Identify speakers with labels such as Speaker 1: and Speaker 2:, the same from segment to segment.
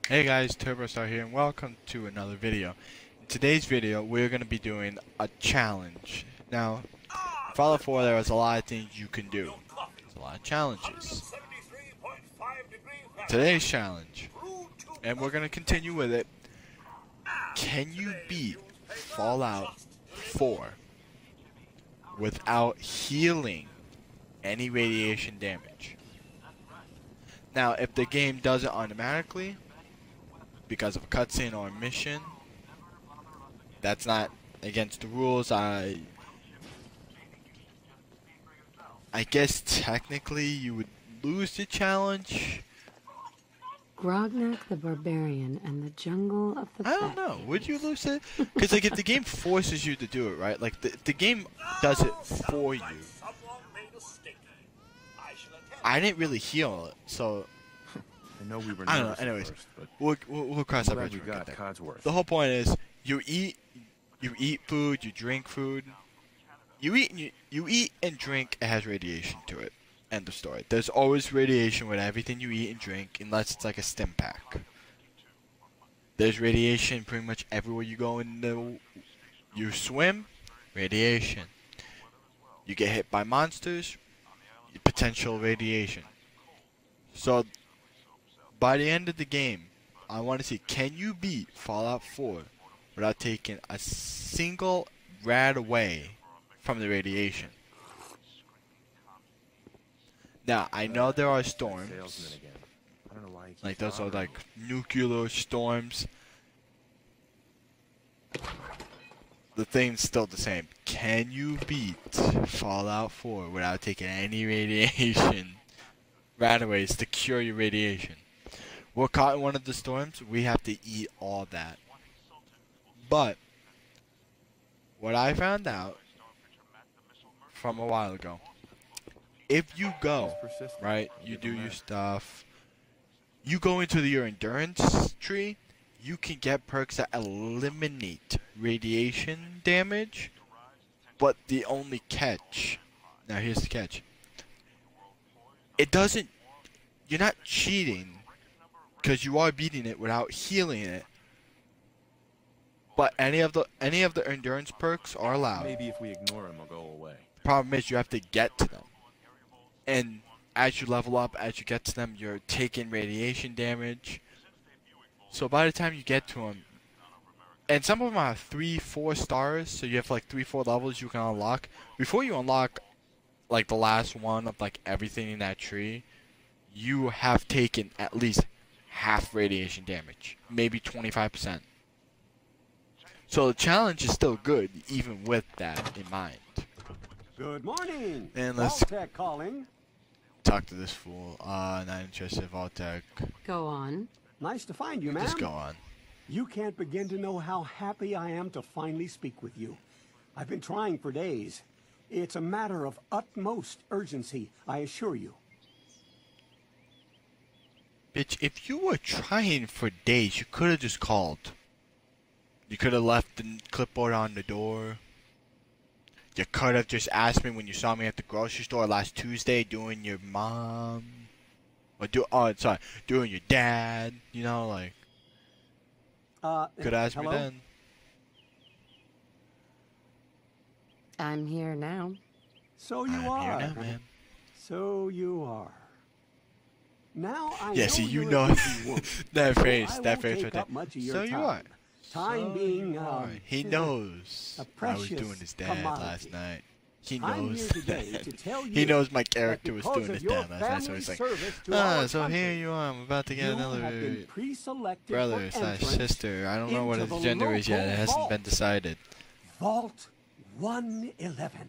Speaker 1: Hey guys, TurboStar here and welcome to another video. In today's video, we're going to be doing a challenge. Now, Fallout 4, there is a lot of things you can do. There's a lot of challenges. Today's challenge, and we're going to continue with it. Can you beat Fallout 4 without healing any radiation damage? Now, if the game does it automatically, because of a cutscene or a mission, that's not against the rules. I guess technically you would lose the challenge.
Speaker 2: Grognak the Barbarian and the Jungle of the
Speaker 1: I don't know. Would you lose it? Because like if the game forces you to do it, right? Like the game does it for you. I didn't really heal it, so
Speaker 3: I know we were.
Speaker 1: I don't know. Anyways,
Speaker 3: first, but
Speaker 1: we'll cross that bridge. The whole point is you eat food, you drink food. You eat and drink. It has radiation to it. End of story. There's always radiation with everything you eat and drink, unless it's like a stim pack. There's radiation pretty much everywhere you go you swim, radiation. You get hit by monsters, potential radiation. So by the end of the game, I want to see, can you beat Fallout 4 without taking a single rad away from the radiation? Now, I know there are storms, like those are like nuclear storms. The thing's still the same. Can you beat Fallout 4 without taking any radiation radaways to cure your radiation? We're caught in one of the storms, we have to eat all that. But what I found out from a while ago, if you go, right, you do your stuff, you go into your endurance tree, you can get perks that eliminate radiation damage, but the only catch, now here's the catch, it doesn't, you're not cheating, because you are beating it without healing it. But any of the endurance perks are allowed.
Speaker 3: Maybe if we ignore them, they'll go away.
Speaker 1: Problem is you have to get to them. And as you level up, as you get to them, you're taking radiation damage. So by the time you get to them, and some of them are 3-4 stars, so you have like 3-4 levels you can unlock. Before you unlock like the last one of like everything in that tree, you have taken at least half radiation damage, maybe 25%. So the challenge is still good, even with that in mind.
Speaker 4: Good morning.
Speaker 1: And let's
Speaker 4: Vault-Tec calling.
Speaker 1: talk to this fool. Not interested. Vault-Tec.
Speaker 2: Go on.
Speaker 4: Nice to find you, ma'am.
Speaker 1: Just go on.
Speaker 4: You can't begin to know how happy I am to finally speak with you. I've been trying for days. It's a matter of utmost urgency, I assure you.
Speaker 1: Bitch, if you were trying for days, you could have just called. You could have left the clipboard on the door. You could have just asked me when you saw me at the grocery store last Tuesday doing your mom. Or doing your dad. You know, like. Could ask me then.
Speaker 2: I'm here now.
Speaker 4: So you
Speaker 1: I'm
Speaker 4: are.
Speaker 1: here now, ma'am.
Speaker 4: So you are. Now I
Speaker 1: Yeah,
Speaker 4: know
Speaker 1: see, you
Speaker 4: you're
Speaker 1: know
Speaker 4: a busy woman,
Speaker 1: that
Speaker 4: so
Speaker 1: phrase,
Speaker 4: I
Speaker 1: that
Speaker 4: won't
Speaker 1: phrase
Speaker 4: take
Speaker 1: right there.
Speaker 4: up much of your
Speaker 1: So you
Speaker 4: time.
Speaker 1: are.
Speaker 4: Time
Speaker 1: So
Speaker 4: being,
Speaker 1: you are. He
Speaker 4: you know,
Speaker 1: knows
Speaker 4: a
Speaker 1: I was
Speaker 4: precious
Speaker 1: doing his dad
Speaker 4: commodity.
Speaker 1: last night. He
Speaker 4: I'm
Speaker 1: knows
Speaker 4: here today
Speaker 1: that.
Speaker 4: to tell
Speaker 1: He
Speaker 4: you
Speaker 1: knows my
Speaker 4: that
Speaker 1: character was
Speaker 4: because
Speaker 1: doing
Speaker 4: of
Speaker 1: his
Speaker 4: your
Speaker 1: dad last night, so he's like,
Speaker 4: service to our
Speaker 1: so
Speaker 4: country,
Speaker 1: here you are, I'm about to get
Speaker 4: you
Speaker 1: another
Speaker 4: have been pre-selected
Speaker 1: brother
Speaker 4: for
Speaker 1: slash
Speaker 4: entrance
Speaker 1: sister. I don't know what
Speaker 4: into
Speaker 1: his
Speaker 4: the
Speaker 1: gender is yet. It
Speaker 4: local
Speaker 1: hasn't
Speaker 4: vault.
Speaker 1: been decided.
Speaker 4: Vault 111.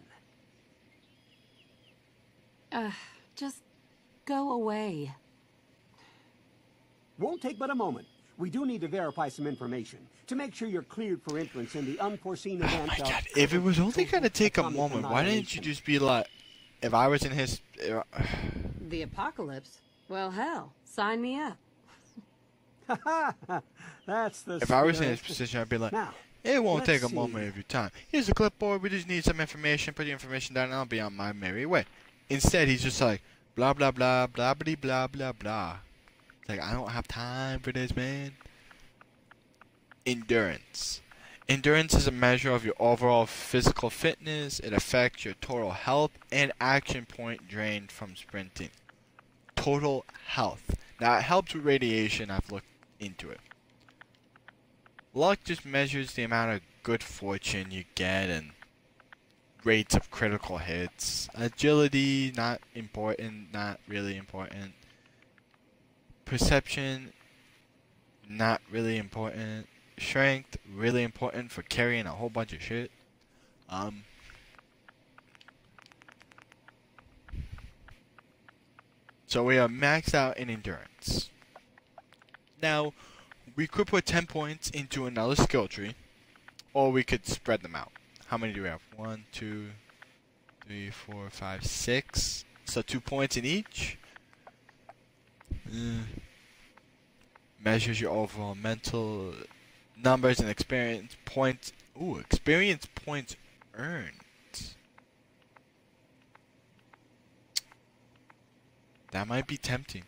Speaker 2: Just go away.
Speaker 4: Won't take but a moment. We do need to verify some information to make sure you're cleared for entrance in the unforeseen
Speaker 1: Oh
Speaker 4: event
Speaker 1: my
Speaker 4: of
Speaker 1: god, if it was only gonna take a
Speaker 4: atomic
Speaker 1: moment, why didn't you
Speaker 4: annihilation.
Speaker 1: just be like, if I was in his...
Speaker 2: The apocalypse? Well, hell, sign me up.
Speaker 4: That's the
Speaker 1: If I was in his
Speaker 4: spirit.
Speaker 1: position, I'd be like,
Speaker 4: Now,
Speaker 1: it won't
Speaker 4: let's
Speaker 1: take a
Speaker 4: see.
Speaker 1: moment of your time. Here's a clipboard, we just need some information, put the information down, and I'll be on my merry way. Instead, he's just like, blah, blah, blah, blah, blah, blah, blah, blah. It's like, I don't have time for this, man. Endurance. Endurance is a measure of your overall physical fitness. It affects your total health and action point drained from sprinting. Total health. Now, it helps with radiation. I've looked into it. Luck just measures the amount of good fortune you get and rates of critical hits. Agility, not important, not really important. Perception, not really important. Strength, really important for carrying a whole bunch of shit. So we are maxed out in endurance. Now, we could put 10 points into another skill tree, or we could spread them out. How many do we have? 1, 2, 3, 4, 5, 6. So 2 points in each. Measures your overall mental numbers and experience points. Ooh, experience points earned. That might be tempting.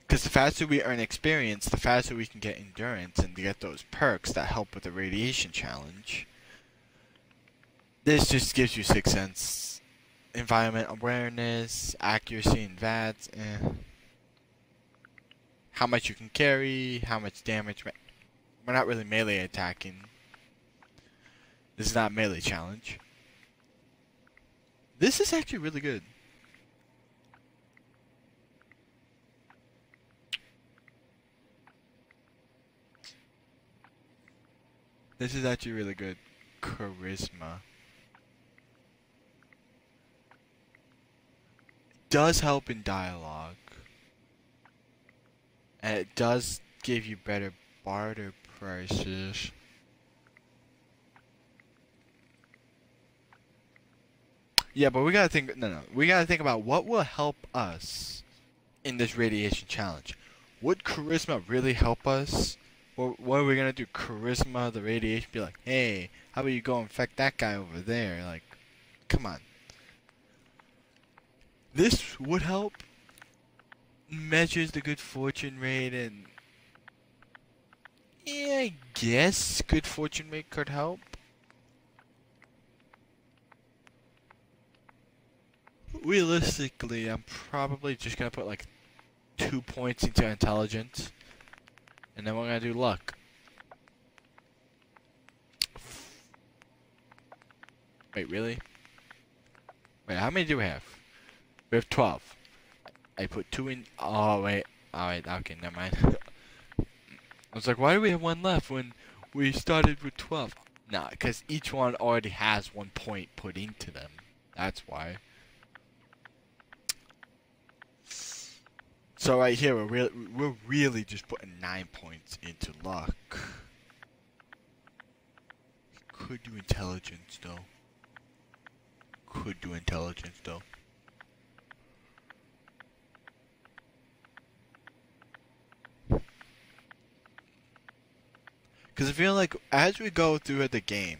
Speaker 1: Because the faster we earn experience, the faster we can get endurance and get those perks that help with the radiation challenge. This just gives you 6 cents. Environment awareness, accuracy and VATS, how much you can carry, how much damage. We're not really melee attacking. This is not a melee challenge. This is actually really good. This is actually really good. Charisma. It does help in dialogue. And it does give you better barter prices. Yeah, but we gotta think. No. We gotta think about what will help us in this radiation challenge. Would charisma really help us? Or what are we gonna do? Charisma, the radiation, be like, hey, how about you go infect that guy over there? Like, come on. This would help. Measures the good fortune rate, and yeah, I guess good fortune rate could help. Realistically, I'm probably just gonna put like 2 points into intelligence, and then we're gonna do luck. Wait, really? Wait, how many do we have? We have 12. I put 2 in. Oh, wait. Alright, okay, never mind. I was like, why do we have 1 left when we started with 12? Nah, because each one already has 1 point put into them. That's why. So right here, we're really just putting 9 points into luck. Could do intelligence, though. Because I feel like as we go through the game,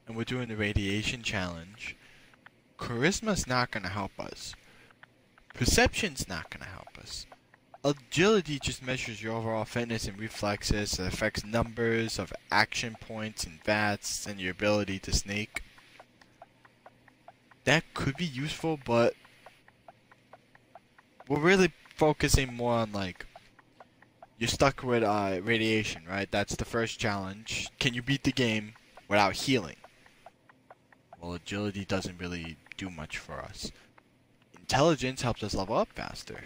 Speaker 1: and we're doing the radiation challenge, charisma's not going to help us. Perception's not going to help us. Agility just measures your overall fitness and reflexes. It affects numbers of action points and VATS and your ability to sneak. That could be useful, but we're really focusing more on, like, you're stuck with radiation, right? That's the first challenge. Can you beat the game without healing? Well, agility doesn't really do much for us. Intelligence helps us level up faster.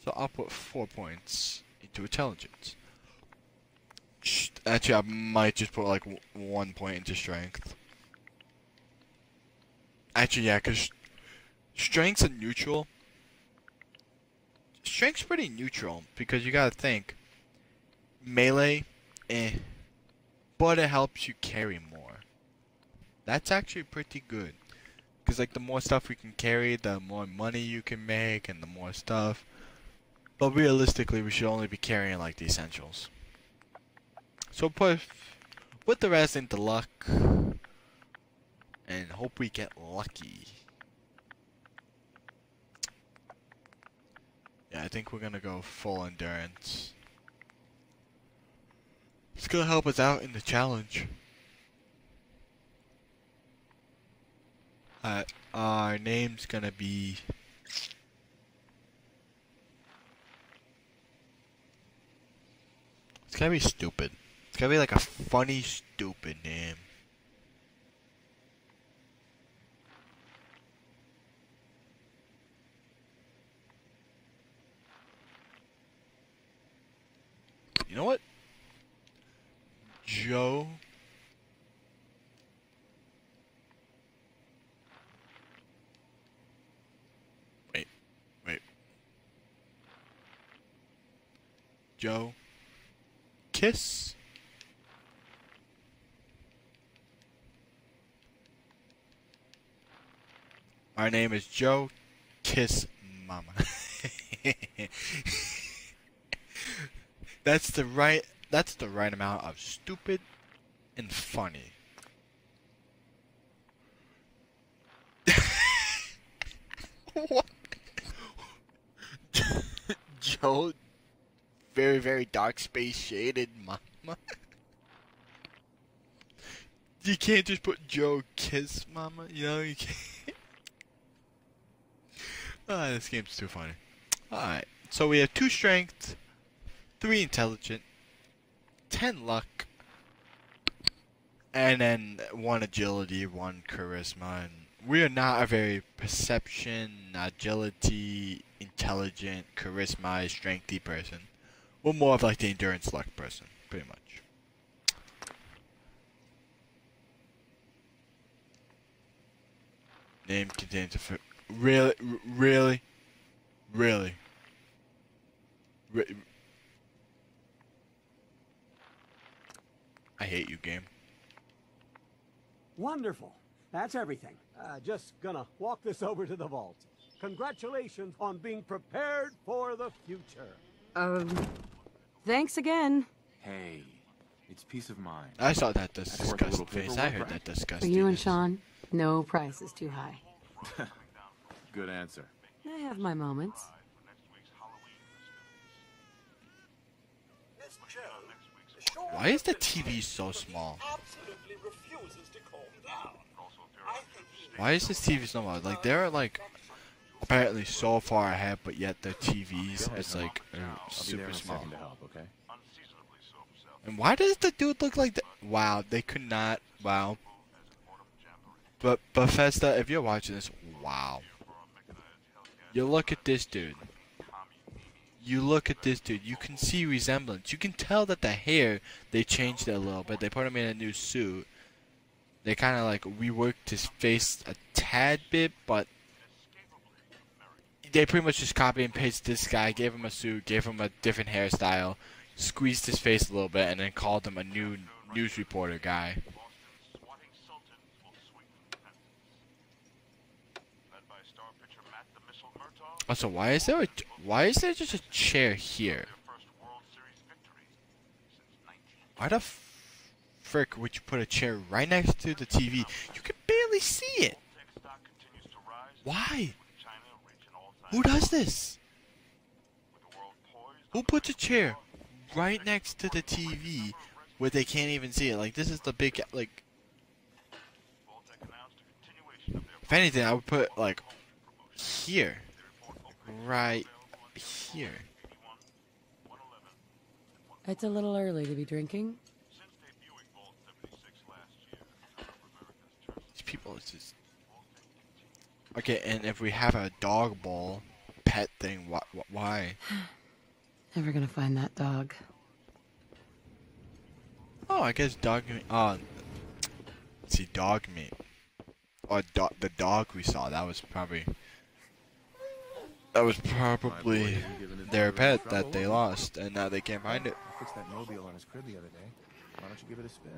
Speaker 1: So I'll put 4 points into intelligence. Actually, I might just put like 1 point into strength. Actually, yeah, because strength's a neutral. Strength's pretty neutral because you gotta think. Melee, but it helps you carry more. That's actually pretty good. Because like the more stuff we can carry, the more money you can make and the more stuff. But realistically, we should only be carrying like the essentials. So put the rest into luck. And hope we get lucky. Yeah, I think we're gonna go full endurance. It's gonna help us out in the challenge. Our name's gonna be... It's gonna be stupid. It's gonna be like a funny, stupid name. You know what? Joe. Wait. Joe. Kiss. Our name is Joe. Kiss Mama. That's the right amount of stupid and funny. What? Joe, very, very dark space shaded Mama. You can't just put Joe Kiss Mama, you know, you can't. Ah, this game's too funny. Alright, so we have 2 strength, 3 intelligent, 10 luck, and then 1 agility, 1 charisma. And we are not a very perception, agility, intelligent, charisma, strengthy person. We're more of like the endurance luck person, pretty much. Name contains a really. I hate you, game.
Speaker 4: Wonderful. That's everything. Just gonna walk this over to the vault. Congratulations on being prepared for the future.
Speaker 2: Thanks again.
Speaker 3: Hey, it's peace of mind.
Speaker 1: I saw that
Speaker 3: That's worth a
Speaker 1: disgust
Speaker 3: little
Speaker 1: face. I
Speaker 3: paperwork,
Speaker 1: heard
Speaker 3: right?
Speaker 1: that disgust.
Speaker 2: For you and Sean, no price is too high.
Speaker 3: Good answer.
Speaker 2: I have my moments.
Speaker 1: Why is the TV so small? Why is this TV so small? Like, they're like apparently so far ahead, but yet their TVs is like
Speaker 3: I'll be there
Speaker 1: super
Speaker 3: in a
Speaker 1: small.
Speaker 3: second to help, okay?
Speaker 1: And why does the dude look like that? Wow, they could not. Wow. But Bethesda, if you're watching this, wow. You look at this dude. You look at this dude. You can see resemblance. You can tell that the hair, they changed it a little bit. They put him in a new suit. They kind of like reworked his face a tad bit, but they pretty much just copy and paste this guy, gave him a suit, gave him a different hairstyle, squeezed his face a little bit, and then called him a new news reporter guy. Also, why is there just a chair here? Why the frick would you put a chair right next to the TV? You can barely see it. Why? Who does this? Who puts a chair right next to the TV where they can't even see it? Like, this is the big, like... If anything, I would put, like, here. Right here.
Speaker 2: It's a little early to be drinking.
Speaker 1: These people, it's just... Okay, and if we have a dog bowl pet thing, why?
Speaker 2: Never gonna find that dog.
Speaker 1: Oh, I guess dog meat. Oh, see, dog meat. Or the dog we saw, that was probably their pet that they lost, and now they can't find it.
Speaker 3: I fixed that mobile on his crib the other day. Why don't you give it a spin?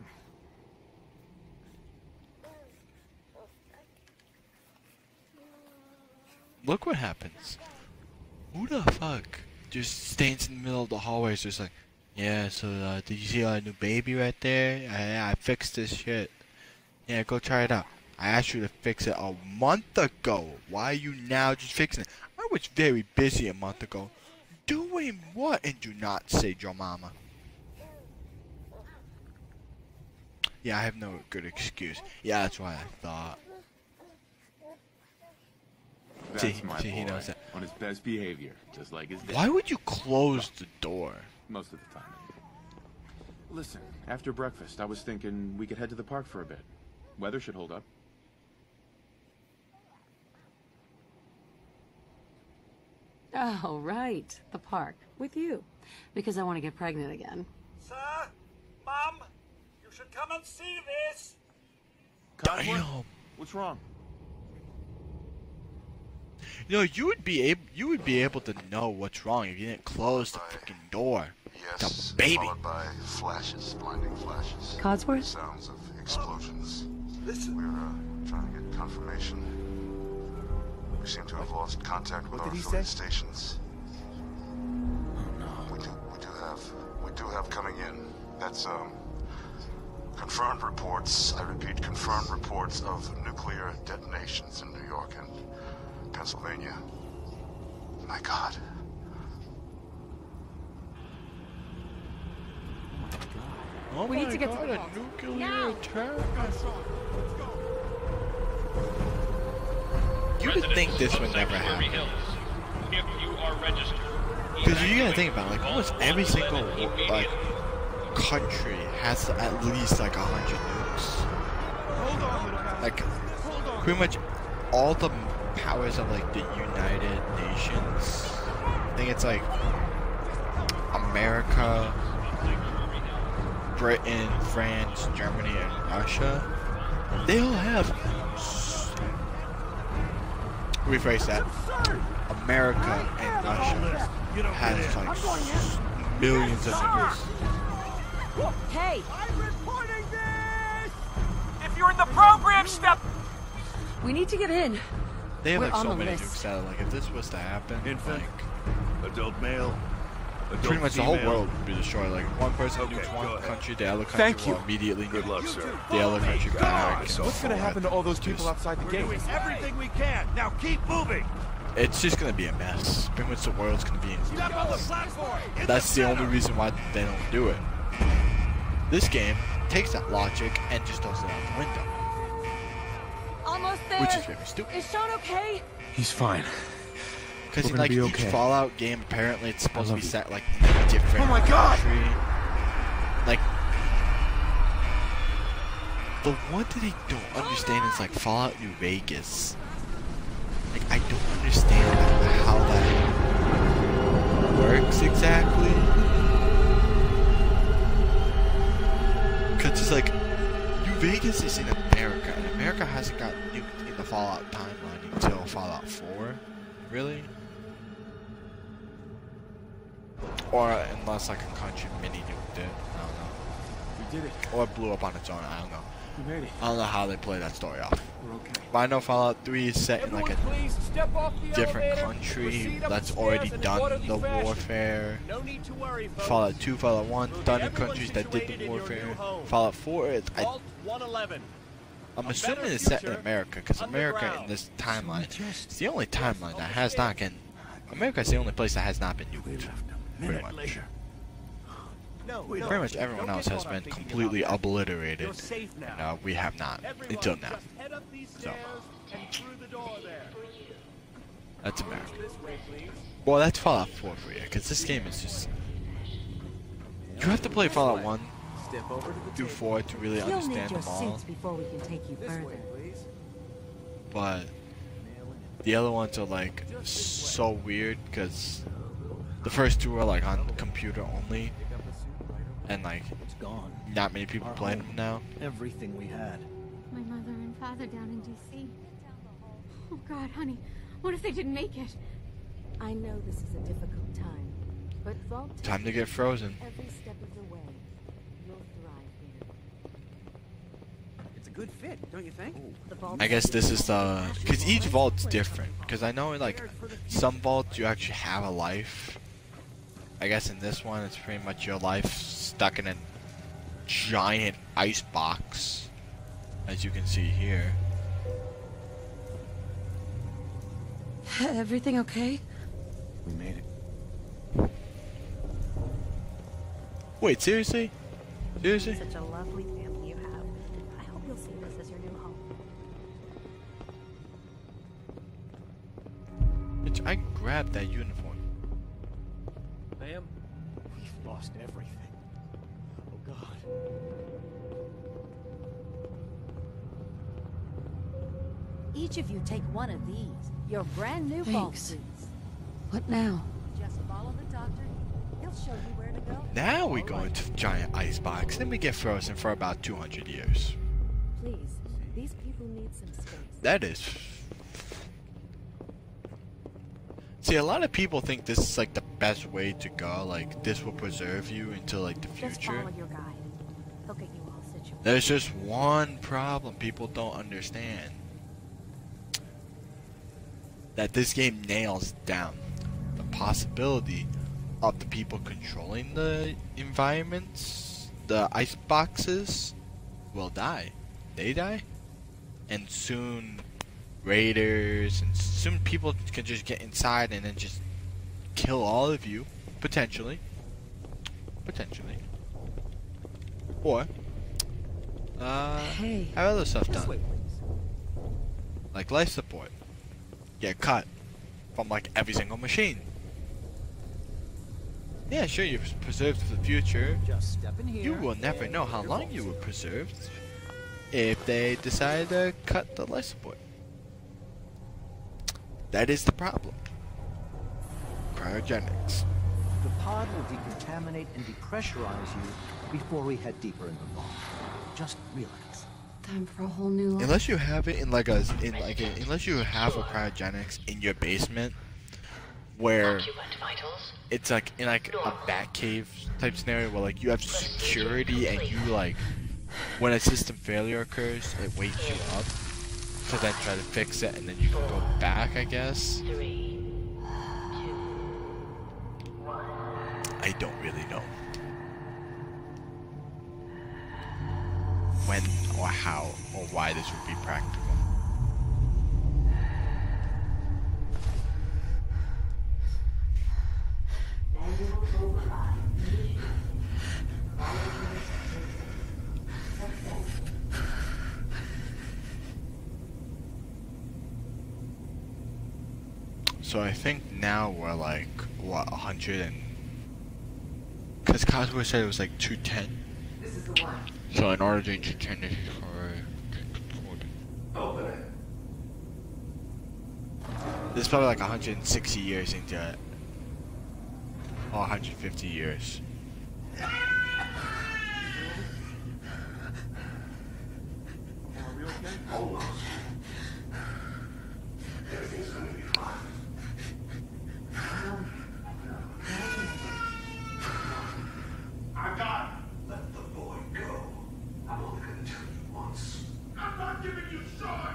Speaker 1: Look what happens. Who the fuck just stands in the middle of the hallway, just like, yeah, so did you see our new baby right there? I fixed this shit. Yeah, go try it out. I asked you to fix it a month ago. Why are you now just fixing it? I was very busy a month ago. Doing what? And do not say your mama. Yeah, I have no good excuse. Yeah, that's why I thought.
Speaker 3: That's my
Speaker 1: he
Speaker 3: boy.
Speaker 1: knows that.
Speaker 3: On his best behavior, just like his dad.
Speaker 1: Why would you close the door?
Speaker 3: Most of the time. Listen, after breakfast, I was thinking we could head to the park for a bit. Weather should hold up.
Speaker 2: Oh, right. The park. With you. Because I want to get pregnant again.
Speaker 5: Sir? Mom? You should come and see this!
Speaker 3: Cosworth?
Speaker 1: Damn.
Speaker 3: What's wrong?
Speaker 1: You know, you would be able to know what's wrong if you didn't close the freaking door.
Speaker 6: Yes,
Speaker 1: The baby.
Speaker 6: followed by flashes, blinding flashes.
Speaker 2: Codsworth?
Speaker 6: Sounds of explosions.
Speaker 5: Listen.
Speaker 6: We're trying to get confirmation. We seem to have lost contact with
Speaker 3: What
Speaker 6: our
Speaker 3: did he
Speaker 6: affiliate
Speaker 3: say?
Speaker 6: stations. We do have coming in. That's confirmed reports. I repeat, confirmed reports of nuclear detonations in New York and Pennsylvania. My God.
Speaker 1: Oh
Speaker 2: We
Speaker 1: my
Speaker 2: need to get to
Speaker 1: God,
Speaker 2: the
Speaker 1: a
Speaker 2: vault.
Speaker 1: nuclear
Speaker 2: Now.
Speaker 1: attack. You would think this would never happen.
Speaker 7: If you are registered.
Speaker 1: Because you gotta think about it, like almost every single like country has at least like 100 nukes.
Speaker 3: Hold on.
Speaker 1: Like pretty much all the powers of like the United Nations. I think it's like America, Britain, France, Germany, and Russia. They all have. Rephrase that. America and Russia has like millions of nukes.
Speaker 2: Hey!
Speaker 5: I'm reporting this! If you're in the program, step...
Speaker 2: We need to get in.
Speaker 1: They have
Speaker 2: We're
Speaker 1: like
Speaker 2: on
Speaker 1: so
Speaker 2: the
Speaker 1: many
Speaker 2: list.
Speaker 1: nukes that are, like if this was to happen,
Speaker 8: Infant.
Speaker 1: like
Speaker 8: Adult male. Adult
Speaker 1: pretty much the whole
Speaker 8: female.
Speaker 1: world would be destroyed. Like one person
Speaker 8: Okay,
Speaker 1: nukes
Speaker 8: go
Speaker 1: one
Speaker 8: ahead.
Speaker 1: country, the other country
Speaker 3: Thank
Speaker 1: will
Speaker 3: you.
Speaker 1: immediately
Speaker 8: Good
Speaker 1: nuke
Speaker 8: luck, sir.
Speaker 1: the other country back.
Speaker 8: So
Speaker 3: What's gonna happen to all those people outside the
Speaker 8: We're
Speaker 3: gate?
Speaker 8: doing everything we can. Now keep moving.
Speaker 1: It's just gonna be a mess. Pretty much the world's gonna be in
Speaker 8: Step on the platform. In
Speaker 1: That's the only
Speaker 8: center.
Speaker 1: reason why they don't do it. This game takes that logic and just throws it out the window,
Speaker 2: Almost there.
Speaker 1: which is very stupid.
Speaker 2: Is Sean okay?
Speaker 3: He's fine.
Speaker 1: Because
Speaker 3: We're
Speaker 1: in
Speaker 3: gonna
Speaker 1: like
Speaker 3: be
Speaker 1: each
Speaker 3: okay.
Speaker 1: Fallout game, apparently it's supposed to
Speaker 3: love
Speaker 1: be
Speaker 3: you.
Speaker 1: set like in a different
Speaker 3: Oh my God!
Speaker 1: country. Like the one that I don't understand is like Fallout New Vegas. Like I don't understand how that works exactly. Cause it's like New Vegas is in America, and America hasn't got nuked in the Fallout timeline until Fallout 4, really? Or unless like a country mini nuked it, I don't know.
Speaker 3: We did it.
Speaker 1: Or it blew up on its own, I don't know.
Speaker 3: We made it.
Speaker 1: I don't know how they play that story off.
Speaker 3: We're okay.
Speaker 1: But I know Fallout 3 is set in like a
Speaker 5: please step off the
Speaker 1: different
Speaker 5: elevator,
Speaker 1: country
Speaker 5: proceed up
Speaker 1: that's
Speaker 5: the
Speaker 1: already
Speaker 5: stairs in an
Speaker 1: done
Speaker 5: orderly
Speaker 1: the
Speaker 5: fashion.
Speaker 1: warfare.
Speaker 5: No need to worry, folks.
Speaker 1: Fallout 2, Fallout 1,
Speaker 5: We'll
Speaker 1: done
Speaker 5: get
Speaker 1: in
Speaker 5: everyone
Speaker 1: countries that did
Speaker 5: situated
Speaker 1: the
Speaker 5: in your
Speaker 1: warfare.
Speaker 5: new home.
Speaker 1: Fallout 4,
Speaker 5: Vault 111.
Speaker 1: I'm
Speaker 5: A
Speaker 1: assuming
Speaker 5: better
Speaker 1: it's set in
Speaker 5: future
Speaker 1: America, because America in
Speaker 5: underground.
Speaker 1: this timeline, it's the only timeline that has not been. America's the only place that has not been nuked. Pretty much.
Speaker 5: No,
Speaker 1: Pretty much everyone else has been completely obliterated.
Speaker 5: You're safe now.
Speaker 1: No, we have not
Speaker 5: Everyone,
Speaker 1: until now.
Speaker 5: just head up these stairs and through the door there.
Speaker 1: That's America.
Speaker 5: This way, please.
Speaker 1: Well, that's Fallout 4 for you, because this game is just. You have to play Fallout 1
Speaker 5: Step over to the
Speaker 1: through
Speaker 5: table.
Speaker 1: 4 to really
Speaker 2: You'll need
Speaker 1: understand
Speaker 2: your
Speaker 1: them all.
Speaker 2: suits before we can take you
Speaker 5: This
Speaker 2: further.
Speaker 5: way, please.
Speaker 1: But the other ones are like so weird because the first two are like on computer only, and like
Speaker 9: It's gone.
Speaker 1: not many people playing them now.
Speaker 9: Everything we had.
Speaker 10: My mother and father down in D.C. Oh, God, honey. What if they didn't make it?
Speaker 2: I know this is a difficult time, but Vault
Speaker 1: Time to get frozen.
Speaker 2: every step of the way. You'll thrive here.
Speaker 9: It's a good fit, don't you think?
Speaker 2: The Vault
Speaker 1: I guess this is the because each vault's different. Because I know like some vaults you actually have a life. I guess in this one it's pretty much your life stuck in a giant ice box, as you can see here.
Speaker 2: Everything okay?
Speaker 3: We made it.
Speaker 1: Wait, seriously? Seriously?
Speaker 11: Such a lovely family you have. I hope you'll see this as your new home.
Speaker 1: Bitch, I grabbed that uniform.
Speaker 5: Ma'am?
Speaker 4: We've lost everything. Oh, God.
Speaker 12: Each of you take one of these. Your brand new ball
Speaker 2: Thanks.
Speaker 12: suits.
Speaker 2: What now?
Speaker 12: Just follow the doctor. He'll show you where to go.
Speaker 1: Now we go into the giant ice box, then we get frozen for about 200 years.
Speaker 11: Please, these people need some space.
Speaker 1: That is... See, a lot of people think this is like the best way to go, like this will preserve you until like the
Speaker 11: Just
Speaker 1: future.
Speaker 11: follow your guide. He'll get you all situated.
Speaker 1: There's just one problem people don't understand. That this game nails down the possibility of the people controlling the environments, the ice boxes, will die. They die. And soon raiders and soon people can just get inside and then just kill all of you. Potentially. Potentially. Or
Speaker 2: Hey.
Speaker 1: have other stuff
Speaker 9: This
Speaker 1: done.
Speaker 9: way, please.
Speaker 1: Like life support. Get cut from like every single machine. Yeah, sure, you're preserved for the future.
Speaker 9: Just step in here.
Speaker 1: You will never know how long you were preserved if they decide to cut the life support. That is the problem. Cryogenics.
Speaker 13: The pod will decontaminate and depressurize you before we head deeper in the vault. Just relax.
Speaker 2: Time for a whole new life.
Speaker 1: Unless you have it in unless you have a cryogenics in your basement where it's like in like a bat cave type scenario where like you have security and you like when a system failure occurs it wakes you up to then try to fix it and then you can go back, I guess. I don't really know when or how or why this would be practical. So I think now we're like, what, 100 and... Because Cosmo said it was like 210.
Speaker 14: This is the one.
Speaker 1: So in order to 210 this is for...
Speaker 14: Open it.
Speaker 1: This is probably like 160 years into it. Or 150 years.
Speaker 14: Almost. Everything's gonna be fine. I got let the boy go. I'm only gonna tell you once. I'm not giving you short.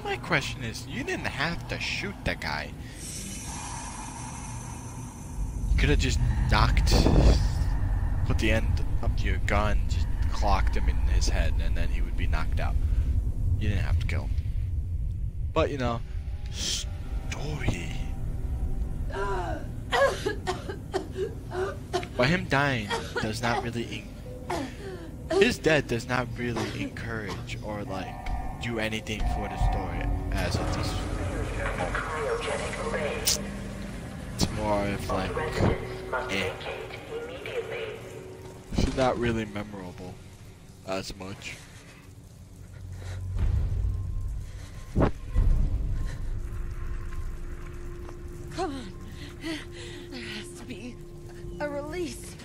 Speaker 1: My question is, you didn't have to shoot the guy. You could have just put the end of your gun, just clocked him in his head, and then he would be knocked out. You didn't have to kill him. But, you know, story. But him dying does not really... His death does not really encourage or, like, do anything for the story as it is. It's more of like, It's not really memorable as much.
Speaker 2: Come on. There has to be a release.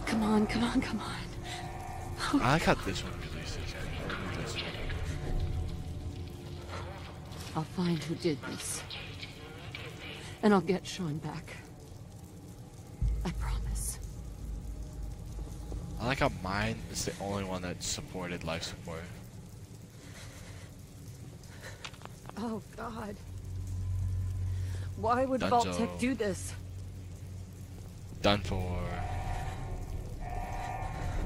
Speaker 2: Come on, come on, come on.
Speaker 1: I like how this one releases.
Speaker 2: I'll find who did this. And I'll get Sean back. I promise.
Speaker 1: I like how mine is the only one that supported life support.
Speaker 2: Oh, God. Why would
Speaker 1: Dunzo.
Speaker 2: Vault-Tec do this?
Speaker 1: Done for.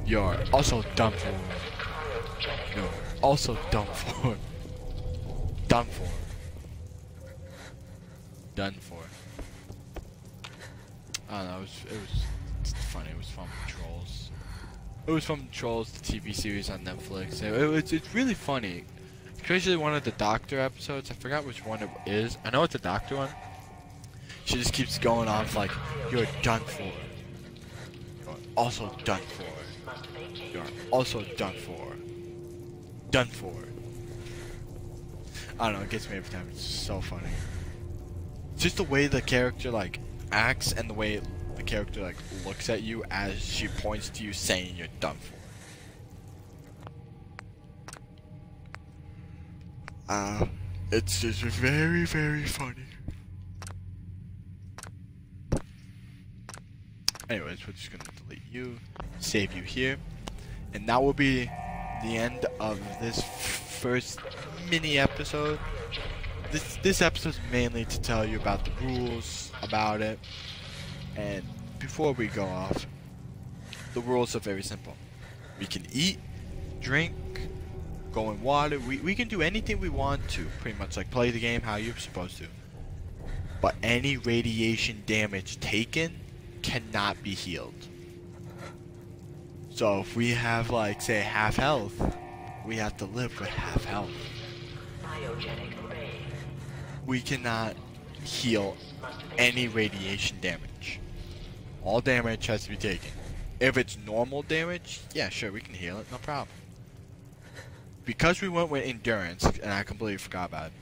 Speaker 1: You're also done for. You're also done for. Done for. Done for. I don't know, it was funny. It was from Trolls. It was from Trolls, the TV series on Netflix. It's really funny. Especially one of the Doctor episodes. I forgot which one it is. I know it's a Doctor one. She just keeps going on like, you're done for. You're also done for. You're also done for. Done for. I don't know, it gets me every time. It's so funny. Just the way the character like acts and the way the character like looks at you as she points to you saying you're done for. It's just very, very funny. Anyways, we're just gonna delete you, save you here, and that will be the end of this first mini episode. This episode is mainly to tell you about the rules about it, and before we go off, the rules are very simple. We can eat, drink, go in water, we can do anything we want to, pretty much like play the game how you're supposed to. But any radiation damage taken cannot be healed. So if we have like say half health, we have to live with half health. We cannot heal any radiation damage. All damage has to be taken. If it's normal damage, yeah, sure, we can heal it, no problem. Because we went with endurance, and I completely forgot about it,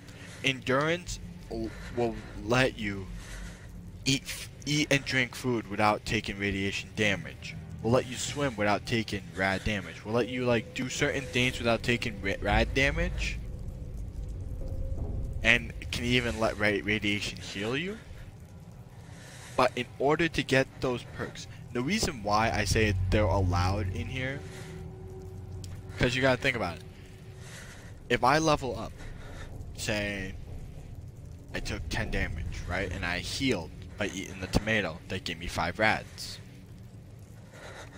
Speaker 1: endurance will let you eat and drink food without taking radiation damage. Will let you swim without taking rad damage. Will let you like do certain things without taking rad damage. And can even let radiation heal you. But in order to get those perks, the reason why I say they're allowed in here, because you gotta think about it. If I level up, say I took 10 damage, right, and I healed by eating the tomato, that gave me 5 rads.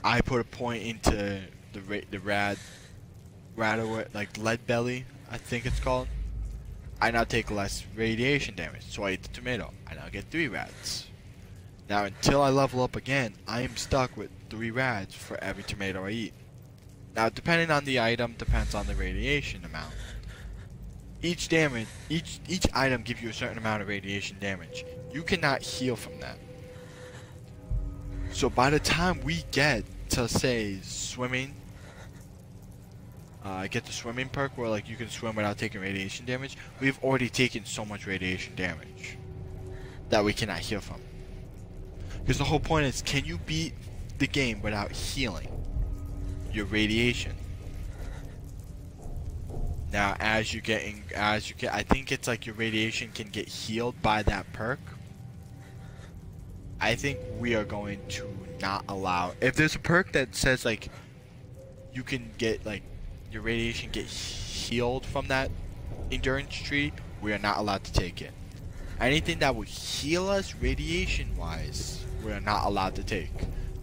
Speaker 1: I put a point into the rad like lead belly, I think it's called. I now take less radiation damage, so I eat the tomato. I now get 3 rads. Now until I level up again, I am stuck with 3 rads for every tomato I eat. Now depending on the item, depends on the radiation amount. Each item gives you a certain amount of radiation damage. You cannot heal from that. So by the time we get to say swimming, get the swimming perk where like you can swim without taking radiation damage, we've already taken so much radiation damage that we cannot heal from. Because the whole point is, can you beat the game without healing your radiation? Now I think it's like your radiation can get healed by that perk. I think we are going to not allow, if there's a perk that says like you can get like your radiation get healed from that endurance tree, we are not allowed to take it. Anything that will heal us radiation wise, we are not allowed to take.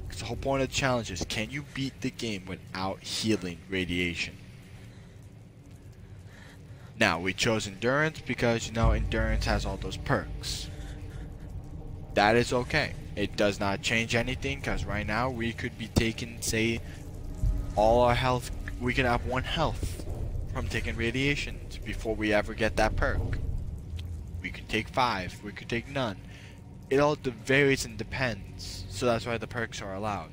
Speaker 1: Because the whole point of the challenge is, can you beat the game without healing radiation? Now we chose endurance because, you know, endurance has all those perks. That is okay. It does not change anything, because right now we could be taking, say, all our health. We could have 1 health from taking radiation before we ever get that perk. We could take 5. We could take none. It all varies and depends. So that's why the perks are allowed.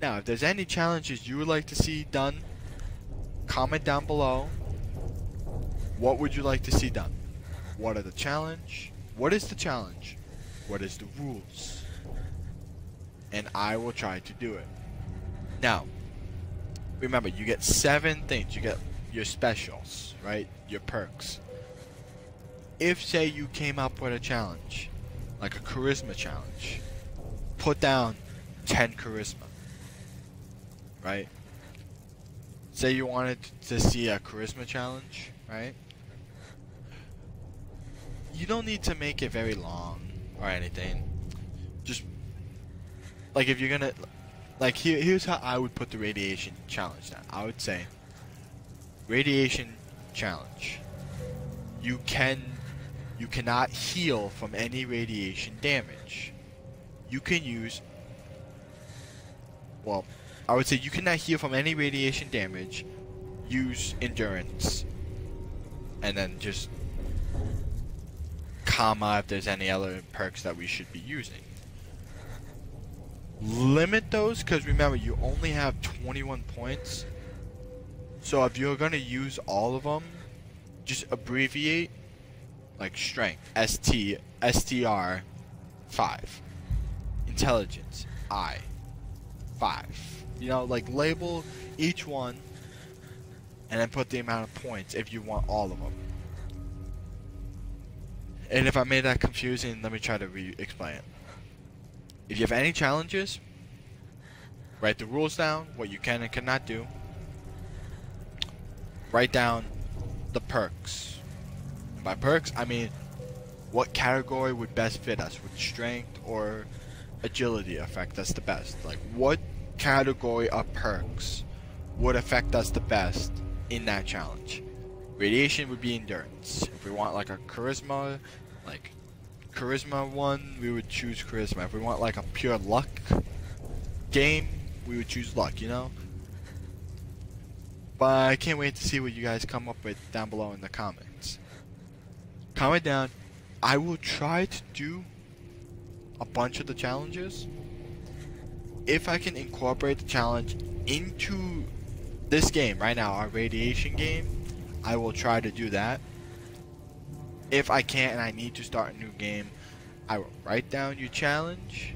Speaker 1: Now, if there's any challenges you would like to see done, comment down below. What would you like to see done? What are the challenge? What is the challenge? What is the rules? And I will try to do it. Now, remember, you get 7 things. You get your specials, right? Your perks. If, say, you came up with a challenge, like a charisma challenge, put down 10 charisma, right? Say you wanted to see a charisma challenge, right? You don't need to make it very long or anything. Just like if you're gonna, like here's how I would put the radiation challenge down. I would say radiation challenge. You cannot heal from any radiation damage. You can use, well, I would say you cannot heal from any radiation damage. Use endurance, and then just comma if there's any other perks that we should be using. Limit those, because remember, you only have 21 points. So if you're gonna use all of them, just abbreviate, like strength, STR 5, intelligence I 5. You know, like label each one, and then put the amount of points if you want all of them. And if I made that confusing, let me try to re-explain it. If you have any challenges, write the rules down, what you can and cannot do. Write down the perks. And by perks, I mean what category would best fit us. Would strength or agility affect us the best? Like, what category of perks would affect us the best in that challenge? Radiation would be endurance. If we want like a charisma one, we would choose charisma. If we want like a pure luck game, we would choose luck, you know? But I can't wait to see what you guys come up with down below in the comments. Comment down. I will try to do a bunch of the challenges. If I can incorporate the challenge into this game right now, our radiation game, I will try to do that. If I can't and I need to start a new game, I will write down your challenge.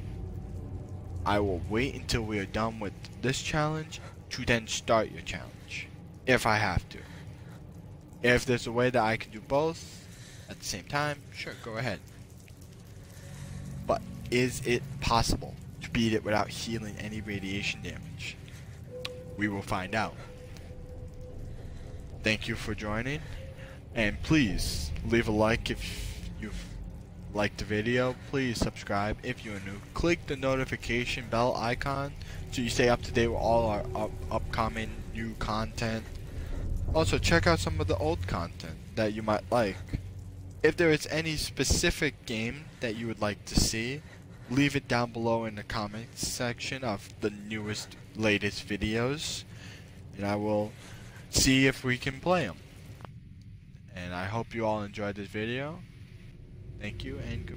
Speaker 1: I will wait until we are done with this challenge to then start your challenge, if I have to. If there's a way that I can do both at the same time, sure, go ahead. But is it possible to beat it without healing any radiation damage? We will find out. Thank you for joining, and please leave a like if you've liked the video. Please subscribe if you're new. Click the notification bell icon so you stay up to date with all our upcoming new content. Also, check out some of the old content that you might like. If there is any specific game that you would like to see, leave it down below in the comments section of the newest, latest videos, and I will see if we can play them. And I hope you all enjoyed this video. Thank you, and goodbye.